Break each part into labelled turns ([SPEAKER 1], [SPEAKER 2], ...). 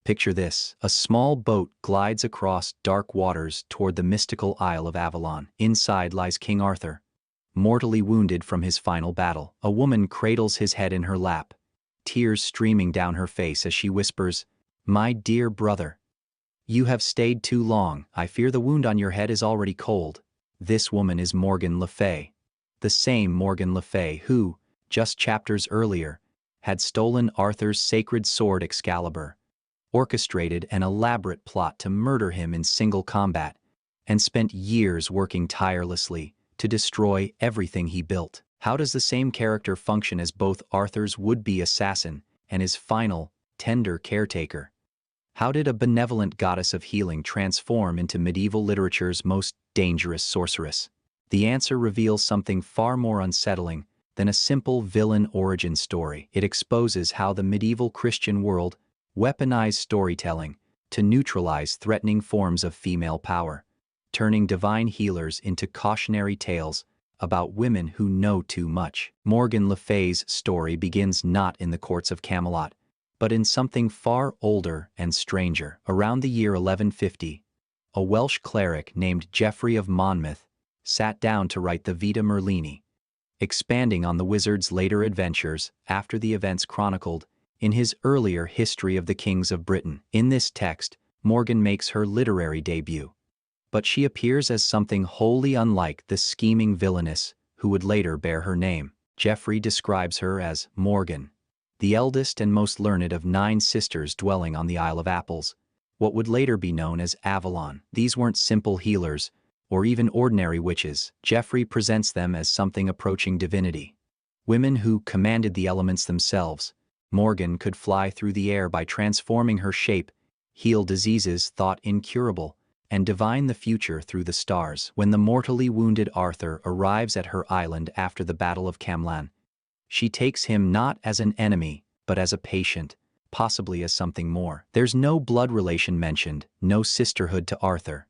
[SPEAKER 1] Picture this: a small boat glides across dark waters toward the mystical Isle of Avalon. Inside lies King Arthur, mortally wounded from his final battle. A woman cradles his head in her lap, tears streaming down her face as she whispers, "My dear brother, you have stayed too long. I fear the wound on your head is already cold." This woman is Morgan Le Fay, the same Morgan Le Fay who, just chapters earlier, had stolen Arthur's sacred sword Excalibur, orchestrated an elaborate plot to murder him in single combat, and spent years working tirelessly to destroy everything he built. How does the same character function as both Arthur's would-be assassin and his final, tender caretaker? How did a benevolent goddess of healing transform into medieval literature's most dangerous sorceress? The answer reveals something far more unsettling than a simple villain origin story. It exposes how the medieval Christian world weaponized storytelling to neutralize threatening forms of female power, turning divine healers into cautionary tales about women who know too much. Morgan Le Fay's story begins not in the courts of Camelot, but in something far older and stranger. Around the year 1150, a Welsh cleric named Geoffrey of Monmouth sat down to write the Vita Merlini, expanding on the wizard's later adventures after the events chronicled in his earlier History of the Kings of Britain. In this text, Morgan makes her literary debut, but she appears as something wholly unlike the scheming villainess who would later bear her name. Geoffrey describes her as Morgan, the eldest and most learned of 9 sisters dwelling on the Isle of Apples, what would later be known as Avalon. These weren't simple healers, or even ordinary witches. Geoffrey presents them as something approaching divinity. Women who commanded the elements themselves. Morgan could fly through the air by transforming her shape, heal diseases thought incurable, and divine the future through the stars. When the mortally wounded Arthur arrives at her island after the Battle of Camelot, she takes him not as an enemy, but as a patient, possibly as something more. There's no blood relation mentioned, no sisterhood to Arthur.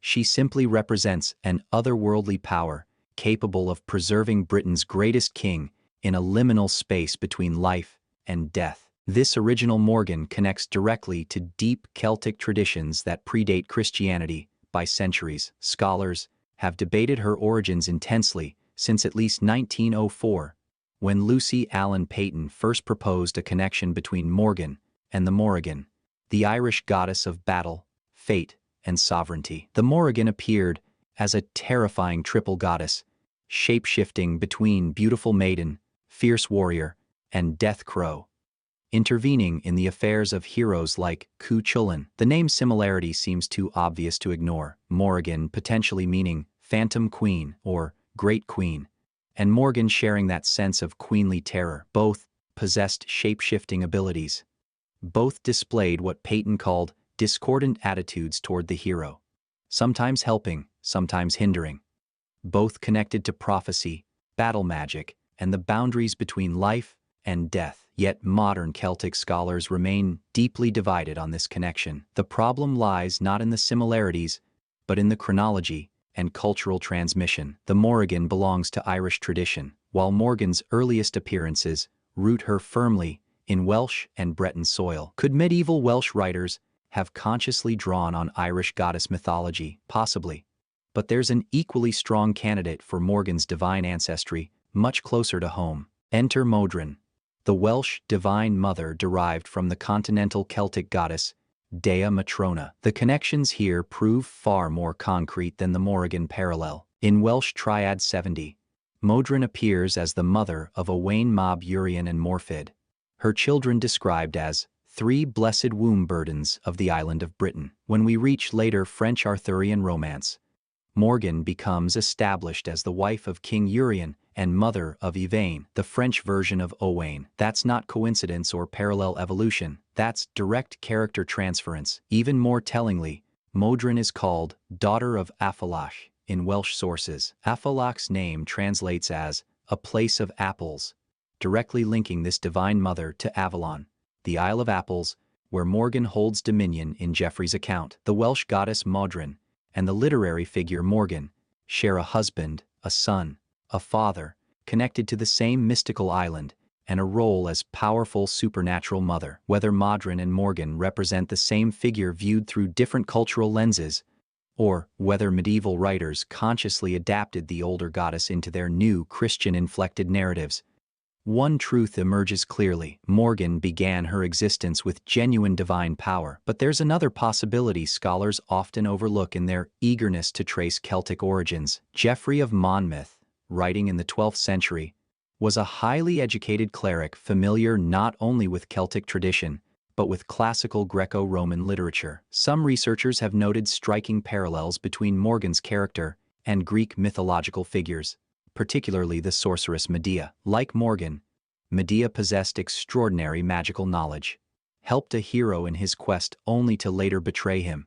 [SPEAKER 1] She simply represents an otherworldly power capable of preserving Britain's greatest king in a liminal space between life and death. This original Morgan connects directly to deep Celtic traditions that predate Christianity by centuries. Scholars have debated her origins intensely since at least 1904, when Lucy Allen Peyton first proposed a connection between Morgan and the Morrigan, the Irish goddess of battle, fate, and sovereignty. The Morrigan appeared as a terrifying triple goddess, shape-shifting between beautiful maiden, fierce warrior, and death crow, intervening in the affairs of heroes like Cu Chulainn. The name similarity seems too obvious to ignore, Morrigan potentially meaning phantom queen or great queen, and Morgan sharing that sense of queenly terror. Both possessed shape-shifting abilities. Both displayed what Peyton called discordant attitudes toward the hero, sometimes helping, sometimes hindering. Both connected to prophecy, battle magic, and the boundaries between life and death. Yet modern Celtic scholars remain deeply divided on this connection. The problem lies not in the similarities, but in the chronology and cultural transmission. The Morrigan belongs to Irish tradition, while Morgan's earliest appearances root her firmly in Welsh and Breton soil. Could medieval Welsh writers have consciously drawn on Irish goddess mythology? Possibly. But there's an equally strong candidate for Morgan's divine ancestry, much closer to home. Enter Modron, the Welsh divine mother derived from the continental Celtic goddess Dea Matrona. The connections here prove far more concrete than the Morrigan parallel. In Welsh Triad 70, Modron appears as the mother of Owain Mab Urien and Morfydd, her children described as 3 blessed womb burdens of the island of Britain. When we reach later French Arthurian romance, Morgan becomes established as the wife of King Urien and mother of Yvain, the French version of Owain. That's not coincidence or parallel evolution, that's direct character transference. Even more tellingly, Modron is called daughter of Athfalach in Welsh sources. Athfalach's name translates as a place of apples, directly linking this divine mother to Avalon, the Isle of Apples, where Morgan holds dominion in Geoffrey's account. The Welsh goddess Modron and the literary figure Morgan share a husband, a son, a father, connected to the same mystical island and a role as powerful supernatural mother. Whether Modron and Morgan represent the same figure viewed through different cultural lenses, or whether medieval writers consciously adapted the older goddess into their new Christian-inflected narratives, one truth emerges clearly: Morgan began her existence with genuine divine power. But there's another possibility scholars often overlook in their eagerness to trace Celtic origins. Geoffrey of Monmouth, writing in the 12th century, was a highly educated cleric familiar not only with Celtic tradition, but with classical Greco-Roman literature. Some researchers have noted striking parallels between Morgan's character and Greek mythological figures, particularly the sorceress Medea. Like Morgan, Medea possessed extraordinary magical knowledge, helped a hero in his quest only to later betray him,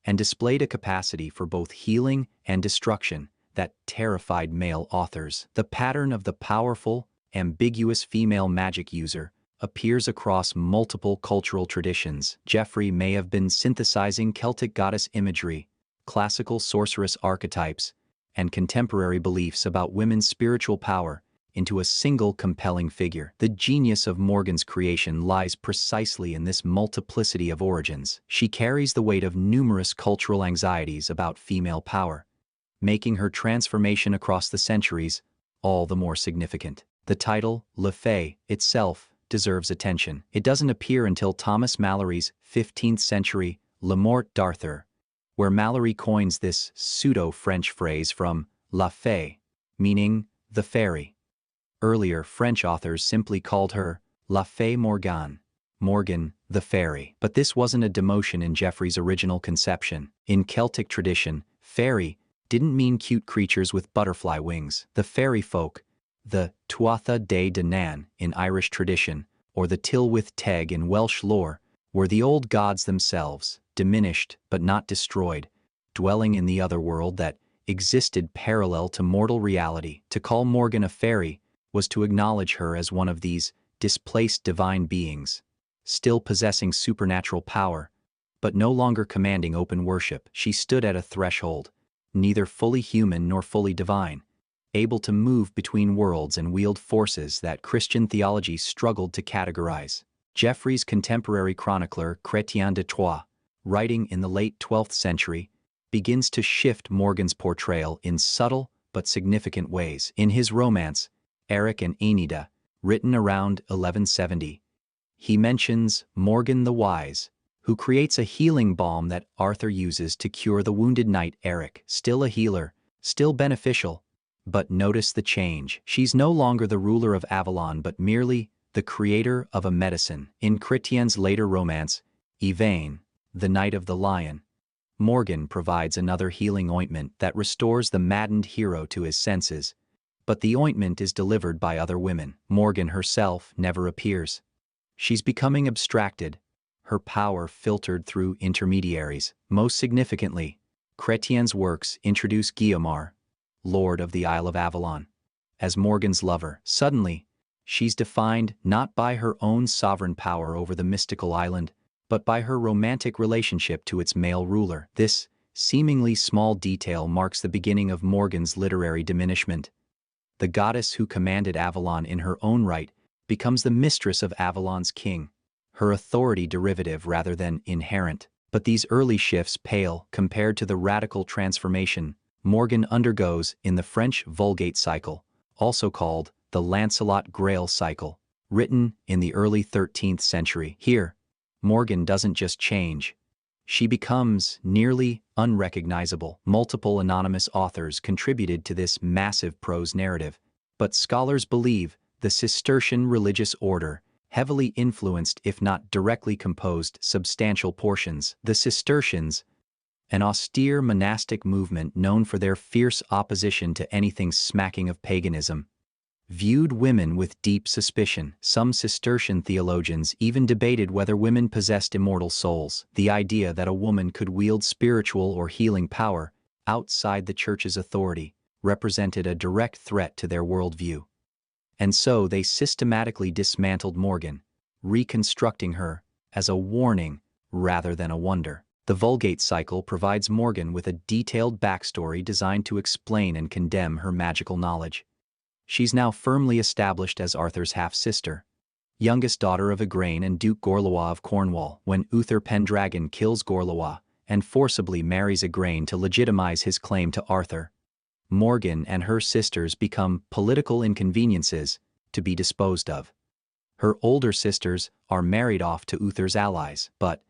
[SPEAKER 1] and displayed a capacity for both healing and destruction that terrified male authors. The pattern of the powerful, ambiguous female magic user appears across multiple cultural traditions. Geoffrey may have been synthesizing Celtic goddess imagery, classical sorceress archetypes, and contemporary beliefs about women's spiritual power into a single compelling figure. The genius of Morgan's creation lies precisely in this multiplicity of origins. She carries the weight of numerous cultural anxieties about female power, making her transformation across the centuries all the more significant. The title, Le Fay, itself deserves attention. It doesn't appear until Thomas Malory's 15th century Le Morte d'Arthur, where Malory coins this pseudo-French phrase from la fée, meaning the fairy. Earlier French authors simply called her la fée Morgane, Morgan the fairy. But this wasn't a demotion in Geoffrey's original conception. In Celtic tradition, fairy didn't mean cute creatures with butterfly wings. The fairy folk, the Tuatha de Danann in Irish tradition, or the Tylwyth Teg in Welsh lore, were the old gods themselves, diminished but not destroyed, dwelling in the other world that existed parallel to mortal reality. To call Morgan a fairy was to acknowledge her as one of these displaced divine beings, still possessing supernatural power, but no longer commanding open worship. She stood at a threshold, neither fully human nor fully divine, able to move between worlds and wield forces that Christian theology struggled to categorize. Geoffrey's contemporary chronicler Chrétien de Troyes, writing in the late 12th century, begins to shift Morgan's portrayal in subtle but significant ways. In his romance, Eric and Aenida, written around 1170, he mentions Morgan the Wise, who creates a healing balm that Arthur uses to cure the wounded knight Eric. Still a healer, still beneficial, but notice the change. She's no longer the ruler of Avalon but merely the creator of a medicine. In Chrétien's later romance, Yvain, the Knight of the Lion, Morgan provides another healing ointment that restores the maddened hero to his senses, but the ointment is delivered by other women. Morgan herself never appears. She's becoming abstracted, her power filtered through intermediaries. Most significantly, Chrétien's works introduce Guiomar, Lord of the Isle of Avalon, as Morgan's lover. Suddenly, she's defined not by her own sovereign power over the mystical island, but by her romantic relationship to its male ruler. This seemingly small detail marks the beginning of Morgan's literary diminishment. The goddess who commanded Avalon in her own right becomes the mistress of Avalon's king, her authority derivative rather than inherent. But these early shifts pale compared to the radical transformation Morgan undergoes in the French Vulgate cycle, also called the Lancelot Grail cycle, written in the early 13th century. Here, Morgan doesn't just change, she becomes nearly unrecognizable. Multiple anonymous authors contributed to this massive prose narrative, but scholars believe the Cistercian religious order heavily influenced, if not directly composed, substantial portions. The Cistercians, an austere monastic movement known for their fierce opposition to anything smacking of paganism, viewed women with deep suspicion. Some Cistercian theologians even debated whether women possessed immortal souls. The idea that a woman could wield spiritual or healing power outside the Church's authority represented a direct threat to their worldview. And so they systematically dismantled Morgan, reconstructing her as a warning rather than a wonder. The Vulgate cycle provides Morgan with a detailed backstory designed to explain and condemn her magical knowledge. She's now firmly established as Arthur's half-sister, youngest daughter of Igraine and Duke Gorlois of Cornwall. When Uther Pendragon kills Gorlois and forcibly marries Igraine to legitimize his claim to Arthur, Morgan and her sisters become political inconveniences to be disposed of. Her older sisters are married off to Uther's allies, but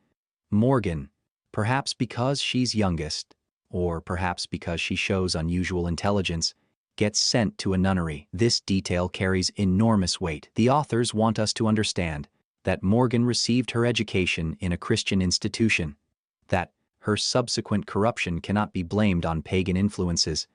[SPEAKER 1] Morgan, perhaps because she's youngest, or perhaps because she shows unusual intelligence, gets sent to a nunnery. This detail carries enormous weight. The authors want us to understand that Morgan received her education in a Christian institution, that her subsequent corruption cannot be blamed on pagan influences,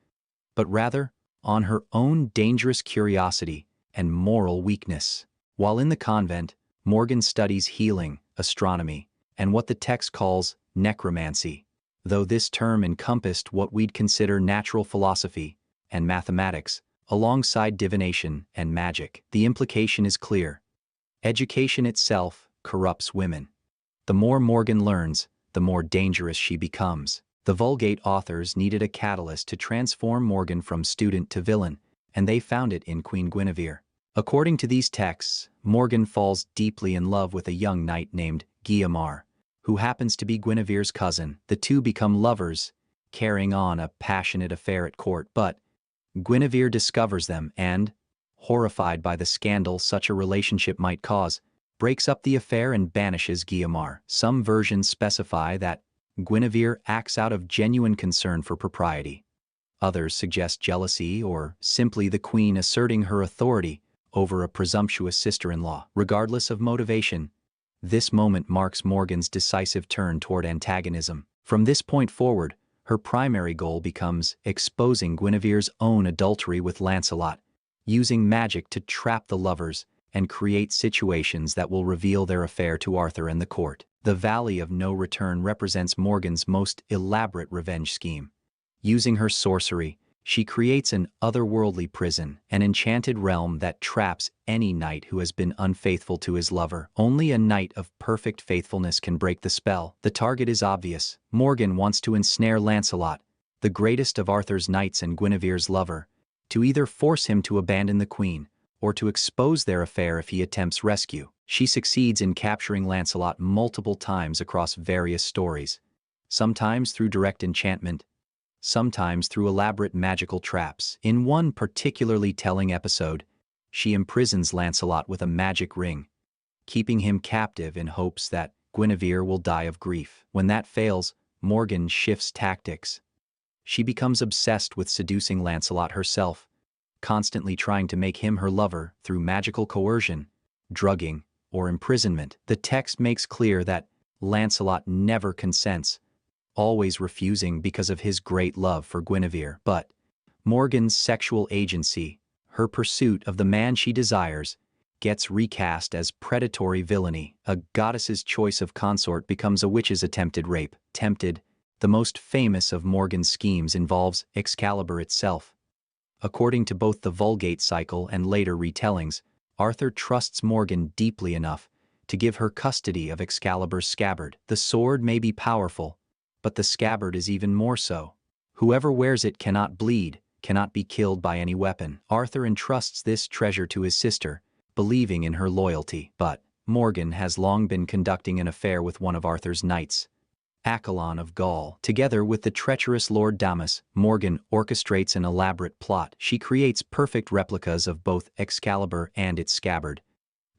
[SPEAKER 1] but rather on her own dangerous curiosity and moral weakness. While in the convent, Morgan studies healing, astronomy, and what the text calls necromancy, though this term encompassed what we'd consider natural philosophy and mathematics, alongside divination and magic. The implication is clear. Education itself corrupts women. The more Morgan learns, the more dangerous she becomes. The Vulgate authors needed a catalyst to transform Morgan from student to villain, and they found it in Queen Guinevere. According to these texts, Morgan falls deeply in love with a young knight named Guiomar, who happens to be Guinevere's cousin. The two become lovers, carrying on a passionate affair at court, but Guinevere discovers them and, horrified by the scandal such a relationship might cause, breaks up the affair and banishes Guiomar. Some versions specify that Guinevere acts out of genuine concern for propriety. Others suggest jealousy or simply the queen asserting her authority over a presumptuous sister-in-law. Regardless of motivation, this moment marks Morgan's decisive turn toward antagonism. From this point forward, her primary goal becomes exposing Guinevere's own adultery with Lancelot, using magic to trap the lovers and create situations that will reveal their affair to Arthur and the court. The Valley of No Return represents Morgan's most elaborate revenge scheme. Using her sorcery, she creates an otherworldly prison, an enchanted realm that traps any knight who has been unfaithful to his lover. Only a knight of perfect faithfulness can break the spell. The target is obvious. Morgan wants to ensnare Lancelot, the greatest of Arthur's knights and Guinevere's lover, to either force him to abandon the queen, or to expose their affair if he attempts rescue. She succeeds in capturing Lancelot multiple times across various stories, sometimes through direct enchantment, sometimes through elaborate magical traps. In one particularly telling episode, she imprisons Lancelot with a magic ring, keeping him captive in hopes that Guinevere will die of grief. When that fails, Morgan shifts tactics. She becomes obsessed with seducing Lancelot herself, constantly trying to make him her lover through magical coercion, drugging, or imprisonment. The text makes clear that Lancelot never consents, always refusing because of his great love for Guinevere. But Morgan's sexual agency, her pursuit of the man she desires, gets recast as predatory villainy. A goddess's choice of consort becomes a witch's attempted rape. Tempted, the most famous of Morgan's schemes involves Excalibur itself. According to both the Vulgate cycle and later retellings, Arthur trusts Morgan deeply enough to give her custody of Excalibur's scabbard. The sword may be powerful, but the scabbard is even more so. Whoever wears it cannot bleed, cannot be killed by any weapon. Arthur entrusts this treasure to his sister, believing in her loyalty. But Morgan has long been conducting an affair with one of Arthur's knights, Avalon of Gaul. Together with the treacherous Lord Damas, Morgan orchestrates an elaborate plot. She creates perfect replicas of both Excalibur and its scabbard,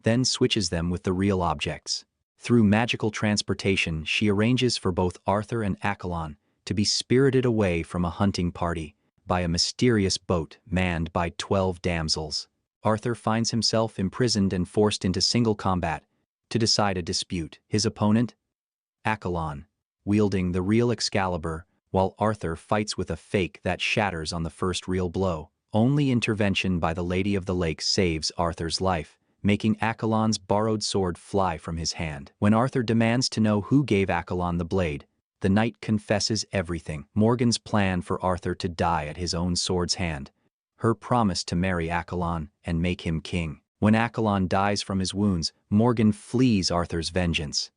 [SPEAKER 1] then switches them with the real objects. Through magical transportation, she arranges for both Arthur and Avalon to be spirited away from a hunting party by a mysterious boat manned by 12 damsels. Arthur finds himself imprisoned and forced into single combat to decide a dispute. His opponent, Avalon, wielding the real Excalibur, while Arthur fights with a fake that shatters on the first real blow. Only intervention by the Lady of the Lake saves Arthur's life, making Avalon's borrowed sword fly from his hand. When Arthur demands to know who gave Avalon the blade, the knight confesses everything: Morgan's plan for Arthur to die at his own sword's hand, her promise to marry Avalon and make him king. When Avalon dies from his wounds, Morgan flees Arthur's vengeance.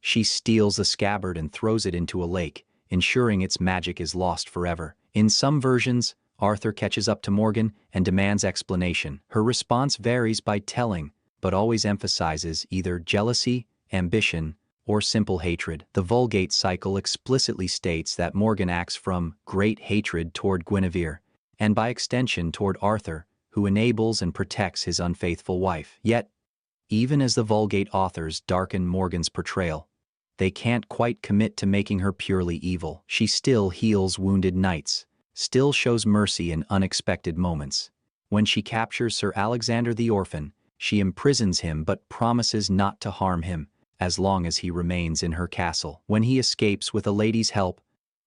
[SPEAKER 1] She steals the scabbard and throws it into a lake, ensuring its magic is lost forever. In some versions, Arthur catches up to Morgan and demands explanation. Her response varies by telling, but always emphasizes either jealousy, ambition, or simple hatred. The Vulgate cycle explicitly states that Morgan acts from great hatred toward Guinevere, and by extension toward Arthur, who enables and protects his unfaithful wife. Yet, even as the Vulgate authors darken Morgan's portrayal, they can't quite commit to making her purely evil. She still heals wounded knights, still shows mercy in unexpected moments. When she captures Sir Alexander the Orphan, she imprisons him but promises not to harm him as long as he remains in her castle. When he escapes with a lady's help,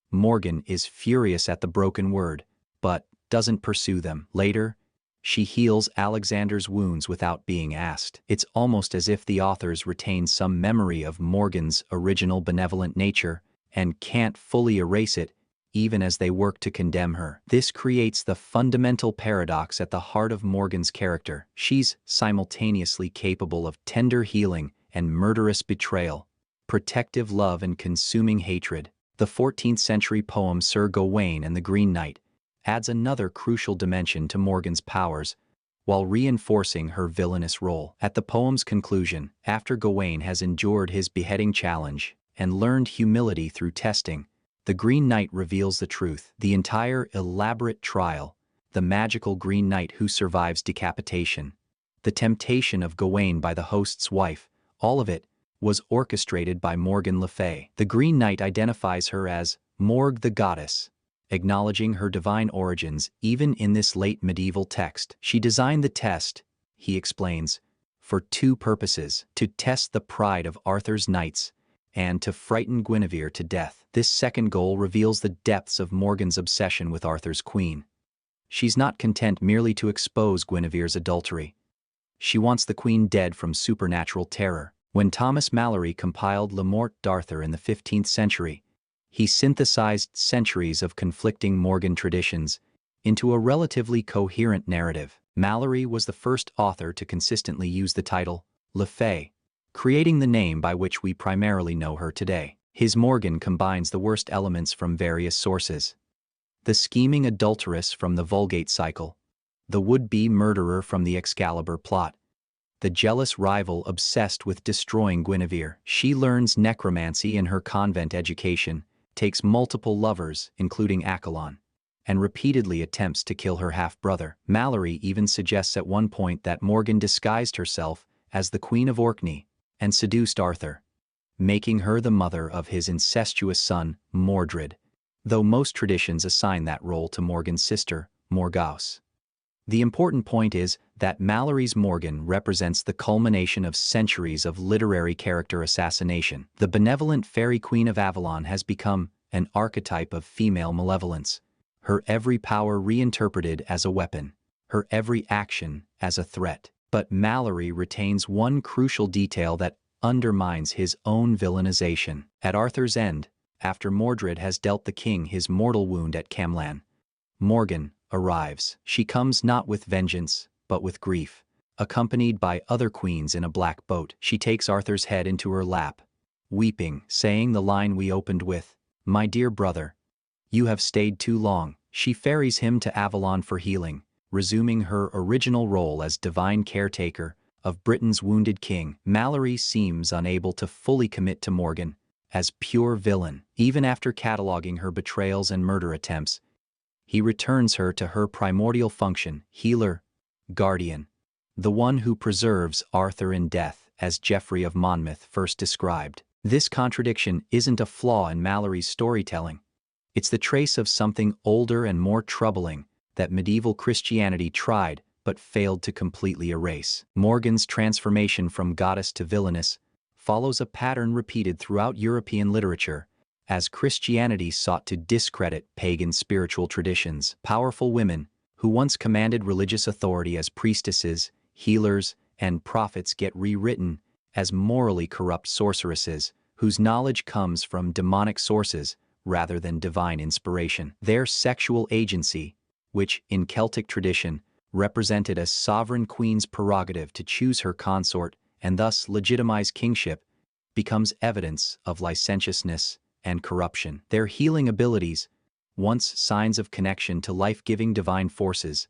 [SPEAKER 1] Morgan is furious at the broken word, but doesn't pursue them. Later, she heals Alexander's wounds without being asked. It's almost as if the authors retain some memory of Morgan's original benevolent nature and can't fully erase it even as they work to condemn her. This creates the fundamental paradox at the heart of Morgan's character. She's simultaneously capable of tender healing and murderous betrayal, protective love and consuming hatred. The 14th century poem Sir Gawain and the Green Knight adds another crucial dimension to Morgan's powers, while reinforcing her villainous role. At the poem's conclusion, after Gawain has endured his beheading challenge and learned humility through testing, the Green Knight reveals the truth. The entire elaborate trial, the magical Green Knight who survives decapitation, the temptation of Gawain by the host's wife, all of it was orchestrated by Morgan Le Fay. The Green Knight identifies her as Morg the goddess, acknowledging her divine origins even in this late medieval text. She designed the test, he explains, for two purposes: to test the pride of Arthur's knights and to frighten Guinevere to death. This second goal reveals the depths of Morgan's obsession with Arthur's queen. She's not content merely to expose Guinevere's adultery. She wants the queen dead from supernatural terror. When Thomas Malory compiled Le Morte d'Arthur in the 15th century, he synthesized centuries of conflicting Morgan traditions into a relatively coherent narrative. Malory was the first author to consistently use the title Le Fay, creating the name by which we primarily know her today. His Morgan combines the worst elements from various sources: the scheming adulteress from the Vulgate cycle, the would-be murderer from the Excalibur plot, the jealous rival obsessed with destroying Guinevere. She learns necromancy in her convent education, takes multiple lovers, including Avalon, and repeatedly attempts to kill her half-brother. Malory even suggests at one point that Morgan disguised herself as the Queen of Orkney and seduced Arthur, making her the mother of his incestuous son, Mordred, though most traditions assign that role to Morgan's sister, Morgause. The important point is that Malory's Morgan represents the culmination of centuries of literary character assassination. The benevolent fairy queen of Avalon has become an archetype of female malevolence, her every power reinterpreted as a weapon, her every action as a threat. But Malory retains one crucial detail that undermines his own villainization. At Arthur's end, after Mordred has dealt the king his mortal wound at Camelot, Morgan arrives. She comes not with vengeance, but with grief. Accompanied by other queens in a black boat, she takes Arthur's head into her lap, weeping, saying the line we opened with, "My dear brother, you have stayed too long." She ferries him to Avalon for healing, resuming her original role as divine caretaker of Britain's wounded king. Malory seems unable to fully commit to Morgan as pure villain. Even after cataloging her betrayals and murder attempts, he returns her to her primordial function: healer, guardian, the one who preserves Arthur in death, as Geoffrey of Monmouth first described. This contradiction isn't a flaw in Malory's storytelling. It's the trace of something older and more troubling that medieval Christianity tried but failed to completely erase. Morgan's transformation from goddess to villainess follows a pattern repeated throughout European literature as Christianity sought to discredit pagan spiritual traditions. Powerful women, who once commanded religious authority as priestesses, healers, and prophets, get rewritten as morally corrupt sorceresses, whose knowledge comes from demonic sources rather than divine inspiration. Their sexual agency, which in Celtic tradition represented a sovereign queen's prerogative to choose her consort and thus legitimize kingship, becomes evidence of licentiousness and corruption. Their healing abilities, once signs of connection to life-giving divine forces,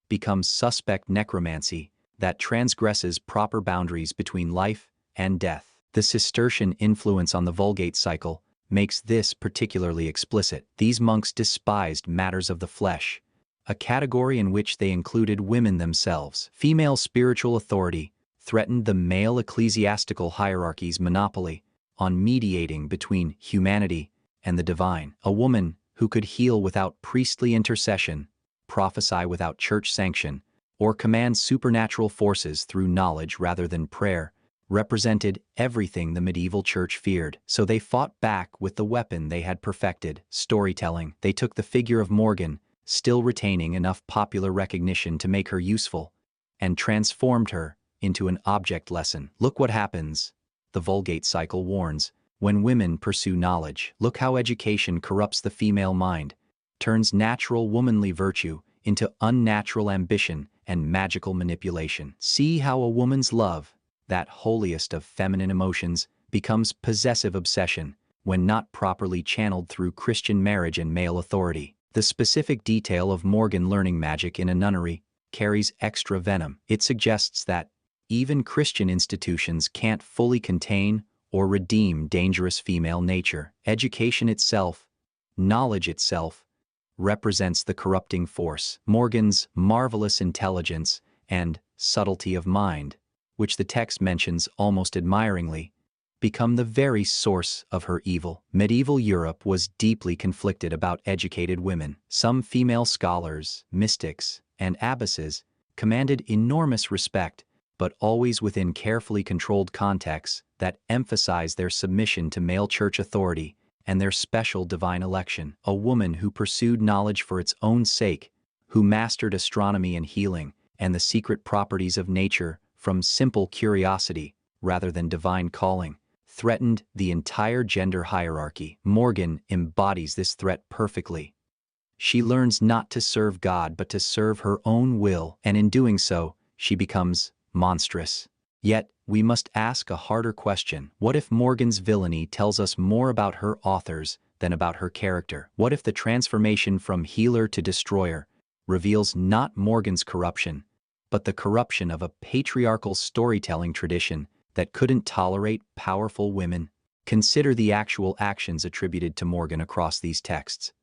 [SPEAKER 1] become suspect necromancy that transgresses proper boundaries between life and death. The Cistercian influence on the Vulgate cycle makes this particularly explicit. These monks despised matters of the flesh, a category in which they included women themselves. Female spiritual authority threatened the male ecclesiastical hierarchy's monopoly on mediating between humanity and the divine. A woman who could heal without priestly intercession, prophesy without church sanction, or command supernatural forces through knowledge rather than prayer, represented everything the medieval church feared. So they fought back with the weapon they had perfected, storytelling. They took the figure of Morgan, still retaining enough popular recognition to make her useful, and transformed her into an object lesson. Look what happens, the Vulgate cycle warns, when women pursue knowledge. Look how education corrupts the female mind, turns natural womanly virtue into unnatural ambition and magical manipulation. See how a woman's love, that holiest of feminine emotions, becomes possessive obsession when not properly channeled through Christian marriage and male authority. The specific detail of Morgan learning magic in a nunnery carries extra venom. It suggests that even Christian institutions can't fully contain or redeem dangerous female nature. Education itself, knowledge itself, represents the corrupting force. Morgan's marvelous intelligence and subtlety of mind, which the text mentions almost admiringly, become the very source of her evil. Medieval Europe was deeply conflicted about educated women. Some female scholars, mystics, and abbesses commanded enormous respect, but always within carefully controlled contexts that emphasize their submission to male church authority and their special divine election. A woman who pursued knowledge for its own sake, who mastered astronomy and healing and the secret properties of nature from simple curiosity rather than divine calling, threatened the entire gender hierarchy. Morgan embodies this threat perfectly. She learns not to serve God but to serve her own will, and in doing so, she becomes monstrous. Yet, we must ask a harder question. What if Morgan's villainy tells us more about her authors than about her character? What if the transformation from healer to destroyer reveals not Morgan's corruption, but the corruption of a patriarchal storytelling tradition that couldn't tolerate powerful women? Consider the actual actions attributed to Morgan across these texts.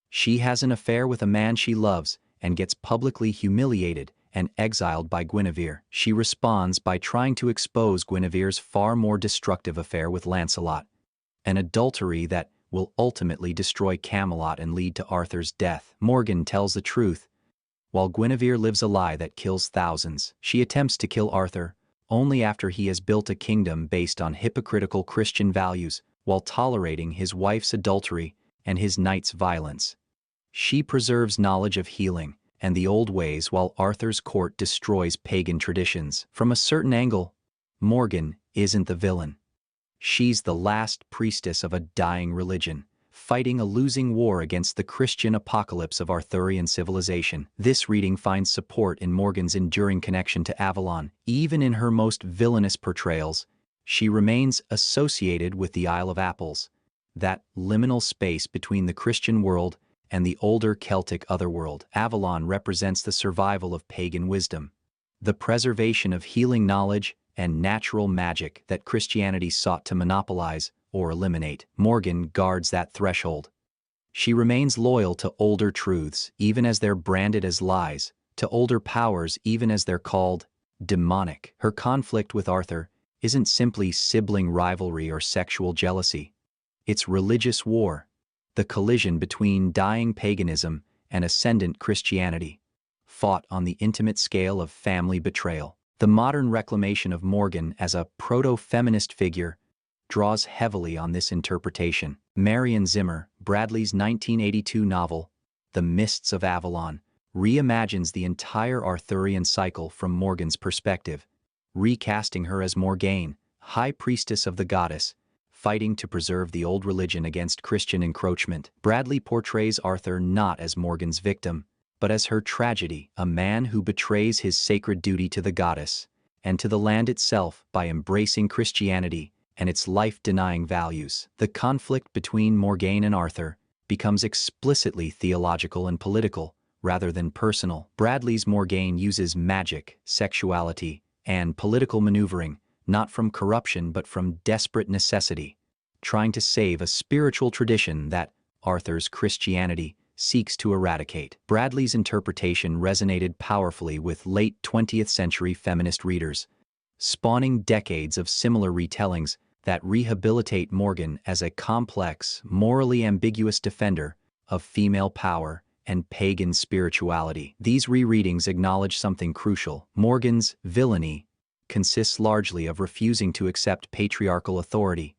[SPEAKER 1] She has an affair with a man she loves and gets publicly humiliated and exiled by Guinevere. She responds by trying to expose Guinevere's far more destructive affair with Lancelot, an adultery that will ultimately destroy Camelot and lead to Arthur's death. Morgan tells the truth, while Guinevere lives a lie that kills thousands. She attempts to kill Arthur only after he has built a kingdom based on hypocritical Christian values while tolerating his wife's adultery and his knight's violence. She preserves knowledge of healing and the old ways while Arthur's court destroys pagan traditions. From a certain angle, Morgan isn't the villain. She's the last priestess of a dying religion, fighting a losing war against the Christian apocalypse of Arthurian civilization. This reading finds support in Morgan's enduring connection to Avalon. Even in her most villainous portrayals, she remains associated with the Isle of Apples, that liminal space between the Christian world and the older Celtic otherworld. Avalon represents the survival of pagan wisdom, the preservation of healing knowledge and natural magic that Christianity sought to monopolize or eliminate. Morgan guards that threshold. She remains loyal to older truths even as they're branded as lies, to older powers even as they're called demonic. Her conflict with Arthur isn't simply sibling rivalry or sexual jealousy. It's religious war, the collision between dying paganism and ascendant Christianity, fought on the intimate scale of family betrayal. The modern reclamation of Morgan as a proto-feminist figure draws heavily on this interpretation. Marion Zimmer, Bradley's 1982 novel, The Mists of Avalon, reimagines the entire Arthurian cycle from Morgan's perspective, recasting her as Morgane, high priestess of the goddess, fighting to preserve the old religion against Christian encroachment. Bradley portrays Arthur not as Morgan's victim, but as her tragedy, a man who betrays his sacred duty to the goddess and to the land itself by embracing Christianity and its life-denying values. The conflict between Morgane and Arthur becomes explicitly theological and political, rather than personal. Bradley's Morgane uses magic, sexuality, and political maneuvering, not from corruption but from desperate necessity, trying to save a spiritual tradition that Arthur's Christianity seeks to eradicate. Bradley's interpretation resonated powerfully with late 20th century feminist readers, spawning decades of similar retellings that rehabilitate Morgan as a complex, morally ambiguous defender of female power and pagan spirituality. These rereadings acknowledge something crucial. Morgan's villainy consists largely of refusing to accept patriarchal authority,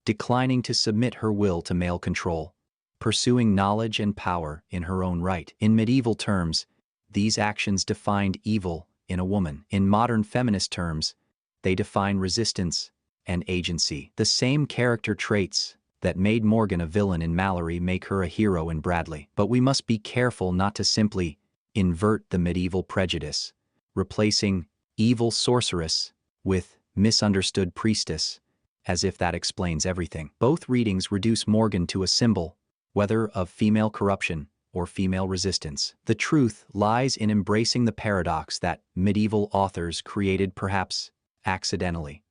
[SPEAKER 1] declining to submit her will to male control, pursuing knowledge and power in her own right. In medieval terms, these actions defined evil in a woman. In modern feminist terms, they define resistance and agency. The same character traits that made Morgan a villain in Malory make her a hero in Bradley. But we must be careful not to simply invert the medieval prejudice, replacing evil sorceress with misunderstood priestess, as if that explains everything. Both readings reduce Morgan to a symbol, whether of female corruption or female resistance. The truth lies in embracing the paradox that medieval authors created perhaps accidentally.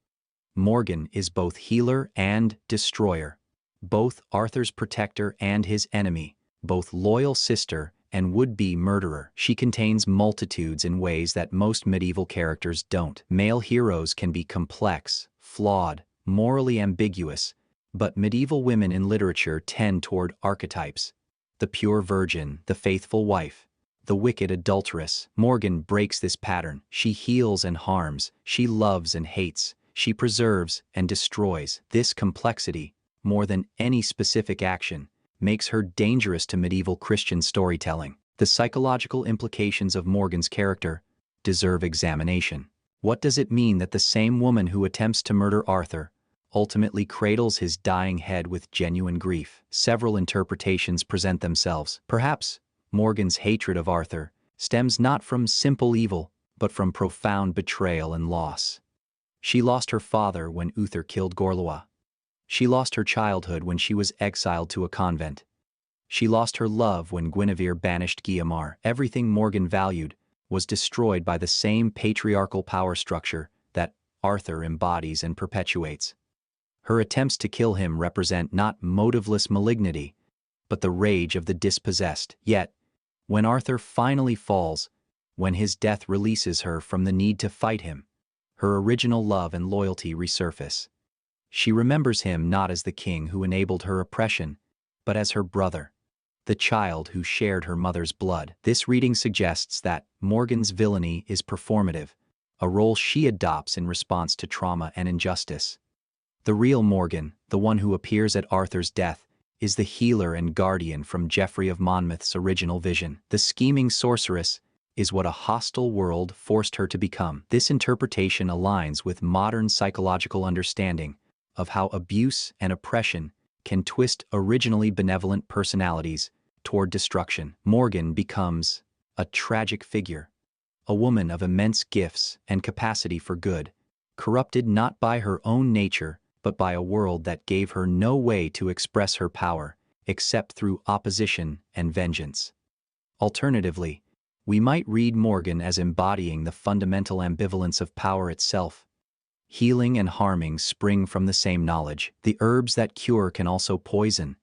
[SPEAKER 1] Morgan is both healer and destroyer, both Arthur's protector and his enemy, both loyal sister and would-be murderer. She contains multitudes in ways that most medieval characters don't. Male heroes can be complex, flawed, morally ambiguous, but medieval women in literature tend toward archetypes: the pure virgin, the faithful wife, the wicked adulteress. Morgan breaks this pattern. She heals and harms, she loves and hates, she preserves and destroys. This complexity, more than any specific action, makes her dangerous to medieval Christian storytelling. The psychological implications of Morgan's character deserve examination. What does it mean that the same woman who attempts to murder Arthur ultimately cradles his dying head with genuine grief? Several interpretations present themselves. Perhaps Morgan's hatred of Arthur stems not from simple evil, but from profound betrayal and loss. She lost her father when Uther killed Gorlois. She lost her childhood when she was exiled to a convent. She lost her love when Guinevere banished Guiomar. Everything Morgan valued was destroyed by the same patriarchal power structure that Arthur embodies and perpetuates. Her attempts to kill him represent not motiveless malignity, but the rage of the dispossessed. Yet, when Arthur finally falls, when his death releases her from the need to fight him, her original love and loyalty resurface. She remembers him not as the king who enabled her oppression, but as her brother, the child who shared her mother's blood. This reading suggests that Morgan's villainy is performative, a role she adopts in response to trauma and injustice. The real Morgan, the one who appears at Arthur's death, is the healer and guardian from Geoffrey of Monmouth's original vision. The scheming sorceress is what a hostile world forced her to become. This interpretation aligns with modern psychological understanding of how abuse and oppression can twist originally benevolent personalities toward destruction. Morgan becomes a tragic figure, a woman of immense gifts and capacity for good, corrupted not by her own nature but by a world that gave her no way to express her power except through opposition and vengeance. Alternatively, we might read Morgan as embodying the fundamental ambivalence of power itself. Healing and harming spring from the same knowledge. The herbs that cure can also poison.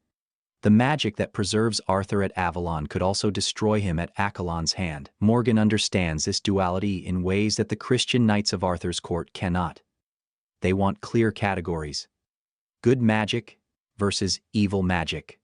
[SPEAKER 1] The magic that preserves Arthur at Avalon could also destroy him at Accolon's hand. Morgan understands this duality in ways that the Christian knights of Arthur's court cannot. They want clear categories: good magic versus evil magic,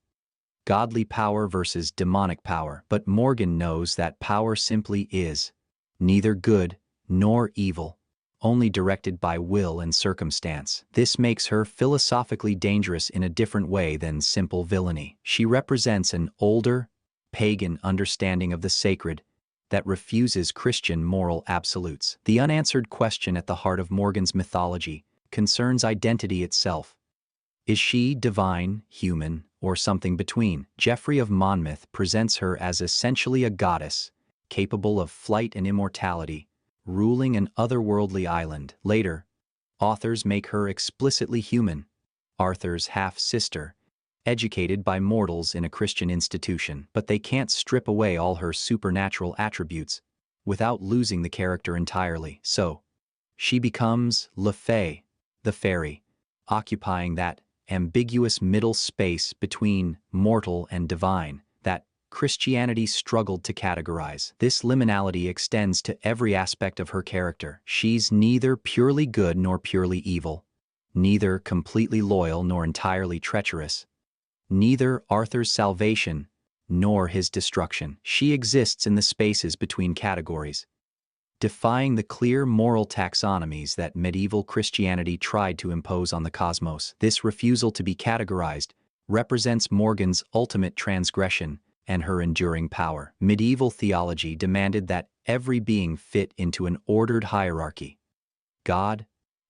[SPEAKER 1] godly power versus demonic power. But Morgan knows that power simply is neither good nor evil, only directed by will and circumstance. This makes her philosophically dangerous in a different way than simple villainy. She represents an older, pagan understanding of the sacred that refuses Christian moral absolutes. The unanswered question at the heart of Morgan's mythology concerns identity itself. Is she divine, human, or something between? Geoffrey of Monmouth presents her as essentially a goddess, capable of flight and immortality, ruling an otherworldly island. Later, authors make her explicitly human, Arthur's half-sister, educated by mortals in a Christian institution, but they can't strip away all her supernatural attributes without losing the character entirely. So, she becomes Le Fay, the fairy, occupying that ambiguous middle space between mortal and divine that Christianity struggled to categorize. This liminality extends to every aspect of her character. She's neither purely good nor purely evil, neither completely loyal nor entirely treacherous, neither Arthur's salvation nor his destruction. She exists in the spaces between categories, defying the clear moral taxonomies that medieval Christianity tried to impose on the cosmos. This refusal to be categorized represents Morgan's ultimate transgression and her enduring power. Medieval theology demanded that every being fit into an ordered hierarchy: God,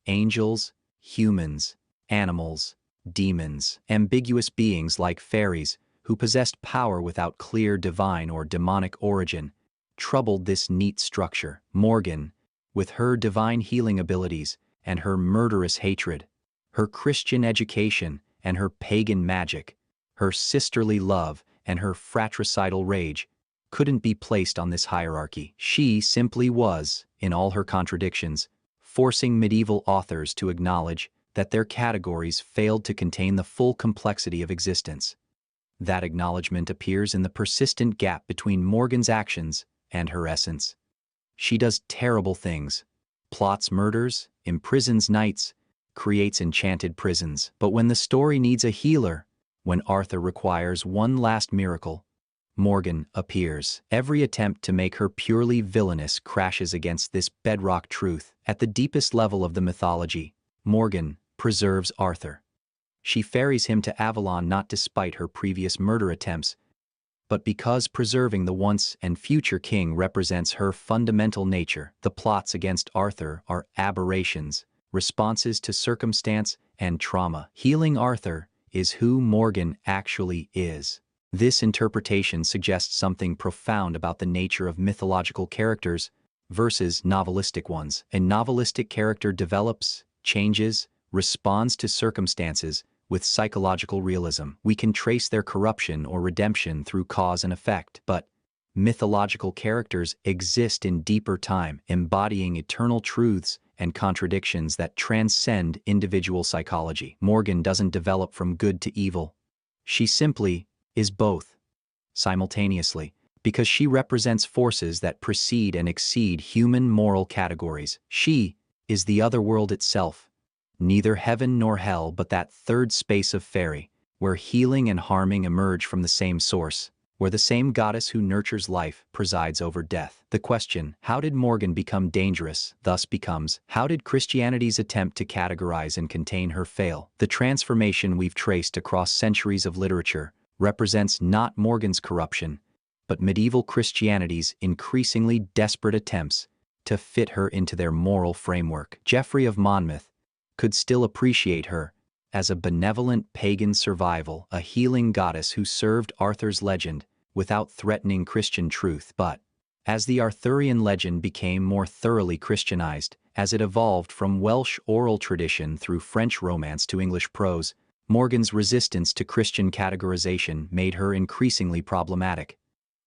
[SPEAKER 1] angels, humans, animals, demons, ambiguous beings like fairies who possessed power without clear divine or demonic origin, troubled this neat structure. Morgan, with her divine healing abilities and her murderous hatred, her Christian education and her pagan magic, her sisterly love and her fratricidal rage, couldn't be placed on this hierarchy. She simply was, in all her contradictions, forcing medieval authors to acknowledge that their categories failed to contain the full complexity of existence. That acknowledgement appears in the persistent gap between Morgan's actions and her essence. She does terrible things, plots murders, imprisons knights, creates enchanted prisons. But when the story needs a healer, when Arthur requires one last miracle, Morgan appears. Every attempt to make her purely villainous crashes against this bedrock truth. At the deepest level of the mythology, Morgan preserves Arthur. She ferries him to Avalon not despite her previous murder attempts, but because preserving the once and future king represents her fundamental nature. The plots against Arthur are aberrations, responses to circumstance and trauma. Healing Arthur is who Morgan actually is. This interpretation suggests something profound about the nature of mythological characters versus novelistic ones. A novelistic character develops, changes, responds to circumstances with psychological realism. We can trace their corruption or redemption through cause and effect, but mythological characters exist in deeper time, embodying eternal truths and contradictions that transcend individual psychology. Morgan doesn't develop from good to evil. She simply is both, simultaneously, because she represents forces that precede and exceed human moral categories. She is the other world itself, neither heaven nor hell but that third space of fairy, where healing and harming emerge from the same source, where the same goddess who nurtures life presides over death. The question, how did Morgan become dangerous, thus becomes, how did Christianity's attempt to categorize and contain her fail? The transformation we've traced across centuries of literature represents not Morgan's corruption, but medieval Christianity's increasingly desperate attempts to fit her into their moral framework. Geoffrey of Monmouth could still appreciate her as a benevolent pagan survival, a healing goddess who served Arthur's legend without threatening Christian truth. But as the Arthurian legend became more thoroughly Christianized, as it evolved from Welsh oral tradition through French romance to English prose, Morgan's resistance to Christian categorization made her increasingly problematic.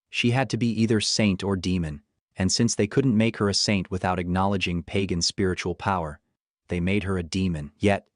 [SPEAKER 1] She had to be either saint or demon, and since they couldn't make her a saint without acknowledging pagan spiritual power, they made her a demon. Yet,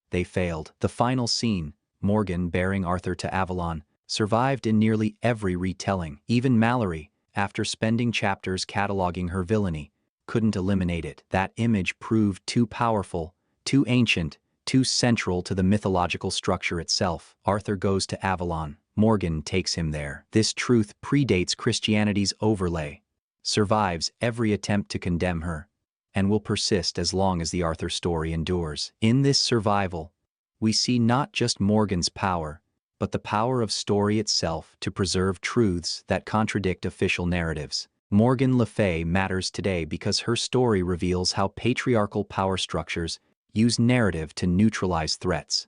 [SPEAKER 1] they failed. The final scene, Morgan bearing Arthur to Avalon, survived in nearly every retelling. Even Malory, after spending chapters cataloging her villainy, couldn't eliminate it. That image proved too powerful, too ancient, too central to the mythological structure itself. Arthur goes to Avalon. Morgan takes him there. This truth predates Christianity's overlay, survives every attempt to condemn her, and will persist as long as the Arthur story endures. In this survival, we see not just Morgan's power, but the power of story itself to preserve truths that contradict official narratives. Morgan Le Fay matters today because her story reveals how patriarchal power structures use narrative to neutralize threats.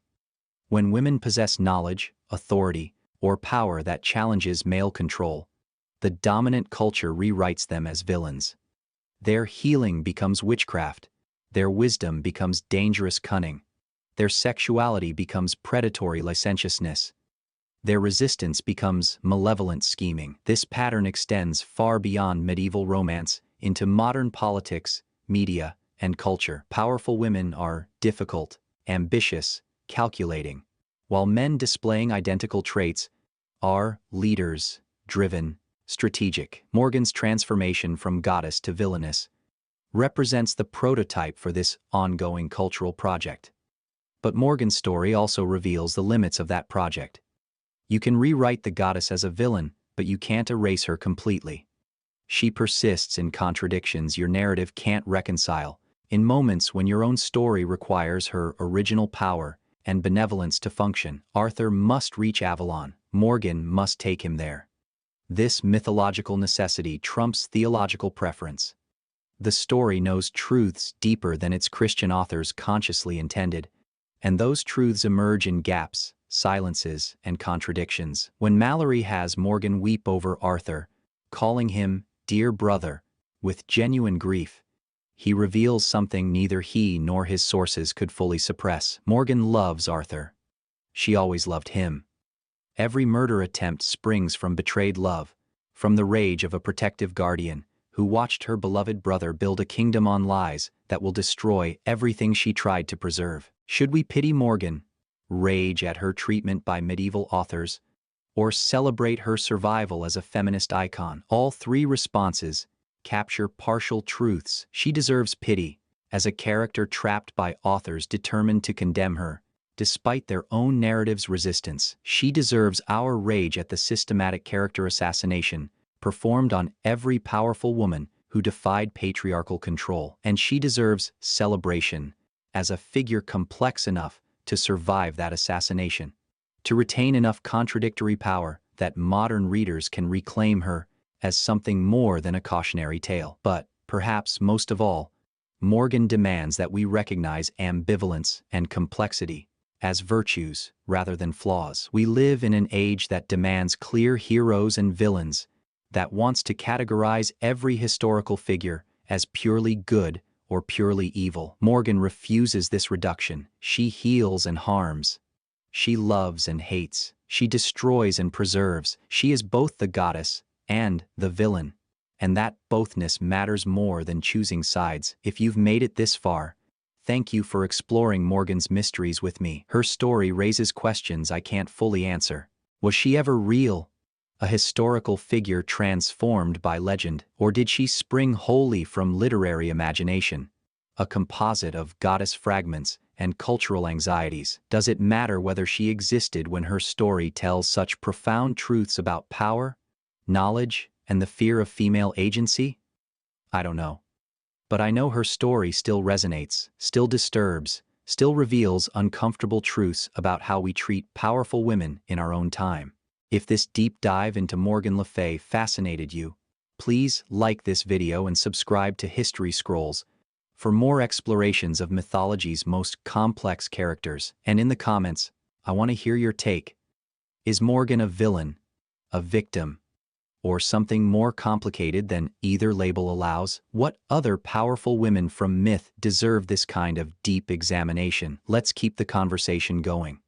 [SPEAKER 1] When women possess knowledge, authority, or power that challenges male control, the dominant culture rewrites them as villains. Their healing becomes witchcraft, their wisdom becomes dangerous cunning, their sexuality becomes predatory licentiousness, their resistance becomes malevolent scheming. This pattern extends far beyond medieval romance into modern politics, media, and culture. Powerful women are difficult, ambitious, calculating, while men displaying identical traits are leaders, driven, strategic. Morgan's transformation from goddess to villainess represents the prototype for this ongoing cultural project. But Morgan's story also reveals the limits of that project. You can rewrite the goddess as a villain, but you can't erase her completely. She persists in contradictions your narrative can't reconcile, in moments when your own story requires her original power and benevolence to function. Arthur must reach Avalon. Morgan must take him there. This mythological necessity trumps theological preference. The story knows truths deeper than its Christian authors consciously intended, and those truths emerge in gaps, silences, and contradictions. When Malory has Morgan weep over Arthur, calling him dear brother, with genuine grief, he reveals something neither he nor his sources could fully suppress. Morgan loves Arthur. She always loved him. Every murder attempt springs from betrayed love, from the rage of a protective guardian who watched her beloved brother build a kingdom on lies that will destroy everything she tried to preserve. Should we pity Morgan, rage at her treatment by medieval authors, or celebrate her survival as a feminist icon? All three responses capture partial truths. She deserves pity, as a character trapped by authors determined to condemn her, despite their own narrative's resistance. She deserves our rage at the systematic character assassination performed on every powerful woman who defied patriarchal control. And she deserves celebration, as a figure complex enough to survive that assassination, to retain enough contradictory power that modern readers can reclaim her as something more than a cautionary tale. But, perhaps most of all, Morgan demands that we recognize ambivalence and complexity as virtues rather than flaws. We live in an age that demands clear heroes and villains, that wants to categorize every historical figure as purely good or purely evil. Morgan refuses this reduction. She heals and harms. She loves and hates. She destroys and preserves. She is both the goddess and the villain. And that bothness matters more than choosing sides. If you've made it this far, thank you for exploring Morgan's mysteries with me. Her story raises questions I can't fully answer. Was she ever real? A historical figure transformed by legend? Or did she spring wholly from literary imagination, a composite of goddess fragments and cultural anxieties? Does it matter whether she existed when her story tells such profound truths about power, knowledge, and the fear of female agency? I don't know. But I know her story still resonates, still disturbs, still reveals uncomfortable truths about how we treat powerful women in our own time. If this deep dive into Morgan Le Fay fascinated you, please like this video and subscribe to History Scrolls for more explorations of mythology's most complex characters. And in the comments, I want to hear your take. Is Morgan a villain, a victim, or something more complicated than either label allows? What other powerful women from myth deserve this kind of deep examination? Let's keep the conversation going.